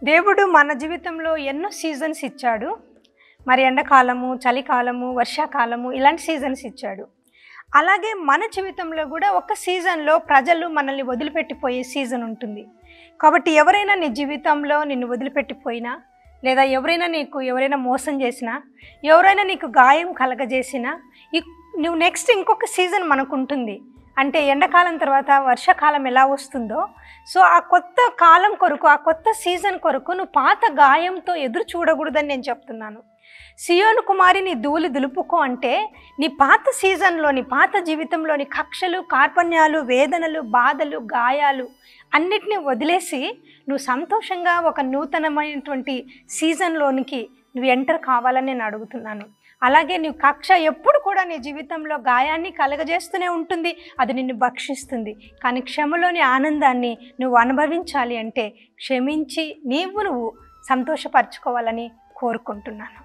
దేవుడు మన జీవితంలో ఎన్నో సీజన్స్ ఇచ్చాడు. మరి ఎండాకాలము, చలికాలము, వర్షాకాలము ఇలాంటి సీజన్స్ ఇచ్చాడు. అలాగే మన జీవితంలో కూడా ఒక సీజన్లో ప్రజలు మనల్ని వదిలిపెట్టిపోయే సీజన్ ఉంటుంది. కాబట్టి ఎవరైనా నీ జీవితంలో నిన్ను వదిలిపెట్టిపోయినా, లేదా ఎవరైనా మోసం చేసినా, ఎవరైనా నీకు గాయం కలగజేసినా, నువ్వు నెక్స్ట్ ఇంకొక సీజన్ మనకు ఉంటుంది. అంటే ఎండాకాలం తర్వాత వర్షాకాలం ఎలా వస్తుందో, సో ఆ కొత్త కాలం కొరకు, ఆ కొత్త సీజన్ కొరకు నువ్వు పాత గాయంతో ఎదురు చూడకూడదని నేను చెప్తున్నాను. సియోను కుమారి నీ ధూళి దులుపుకో అంటే నీ పాత సీజన్లో, నీ పాత జీవితంలోని కక్షలు, కార్పణ్యాలు, వేదనలు, బాధలు, గాయాలు అన్నిటినీ వదిలేసి నువ్వు సంతోషంగా ఒక నూతనమైనటువంటి సీజన్లోనికి నువ్వు ఎంటర్ కావాలని నేను అడుగుతున్నాను. అలాగే నీ కక్ష ఎప్పుడు కూడా నీ జీవితంలో గాయాన్ని కలగజేస్తూనే ఉంటుంది, అది నిన్ను భక్షిస్తుంది. కానీ క్షమలోని ఆనందాన్ని నువ్వు అనుభవించాలి అంటే క్షమించి నువ్వు సంతోషపరచుకోవాలని కోరుకుంటున్నాను.